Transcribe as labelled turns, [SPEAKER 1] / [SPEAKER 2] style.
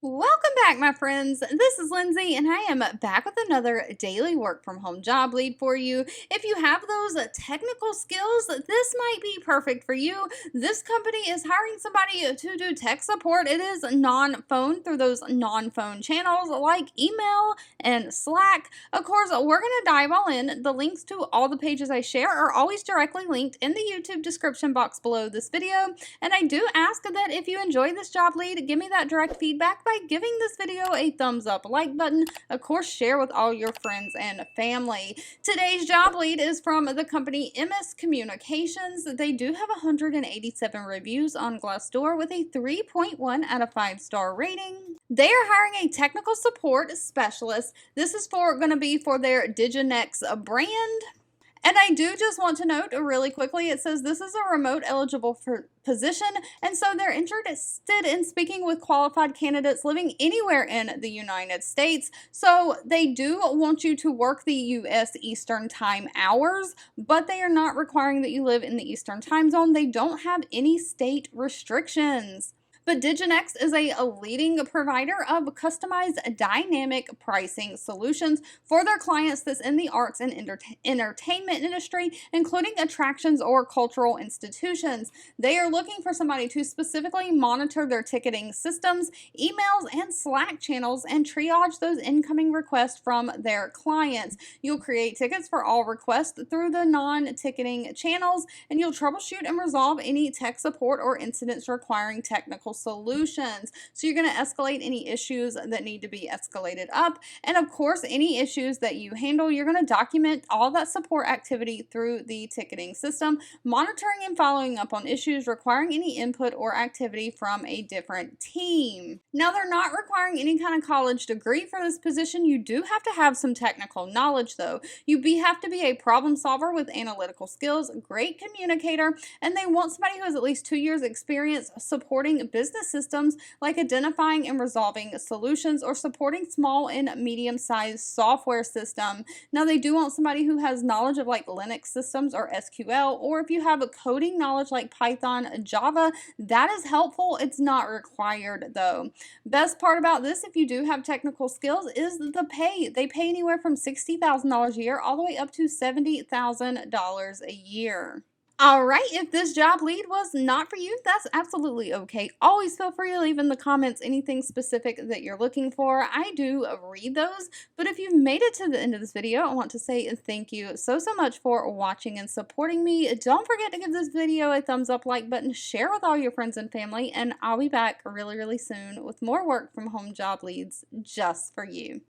[SPEAKER 1] Welcome back, my friends. This is Lindsay, and I am back with another daily work from home job lead for you. If you have those technical skills, this might be perfect for you. This company is hiring somebody to do tech support. It is non-phone through those non-phone channels like email and Slack. Of course, we're going to dive all in. The links to all the pages I share are always directly linked in the YouTube description box below this video. And I do ask that if you enjoy this job lead, give me that direct feedback by giving this video a thumbs up, like button, of course share with all your friends and family. Today's job lead is from the company MS Communications. They do have 187 reviews on Glassdoor with a 3.1 out of 5-star rating. They are hiring a technical support specialist. This is going to be for their Diginex brand. And I do just want to note really quickly, it says this is a remote eligible for position, and so they're interested in speaking with qualified candidates living anywhere in the United States. So they do want you to work the U.S. Eastern Time hours, but they are not requiring that you live in the Eastern Time zone. They don't have any state restrictions. But Diginex is a leading provider of customized dynamic pricing solutions for their clients that's in the arts and entertainment industry, including attractions or cultural institutions. They are looking for somebody to specifically monitor their ticketing systems, emails, and Slack channels and triage those incoming requests from their clients. You'll create tickets for all requests through the non-ticketing channels, and you'll troubleshoot and resolve any tech support or incidents requiring technical solutions. So you're going to escalate any issues that need to be escalated up. And of course, any issues that you handle, you're going to document all that support activity through the ticketing system, monitoring and following up on issues requiring any input or activity from a different team. Now, they're not requiring any kind of college degree for this position. You do have to have some technical knowledge, though. You have to be a problem solver with analytical skills, great communicator, and they want somebody who has at least 2 years experience supporting business systems like identifying and resolving solutions or supporting small and medium-sized software system. Now, they do want somebody who has knowledge of like Linux systems or SQL, or if you have a coding knowledge like Python, Java, that is helpful. It's not required though. Best part about this, if you do have technical skills, is the pay. They pay anywhere from $60,000 a year all the way up to $70,000 a year. All right, if this job lead was not for you, that's absolutely okay. Always feel free to leave in the comments anything specific that you're looking for. I do read those, but if you've made it to the end of this video, I want to say thank you so much for watching and supporting me. Don't forget to give this video a thumbs up, like button, share with all your friends and family, and I'll be back really soon with more work from home job leads just for you.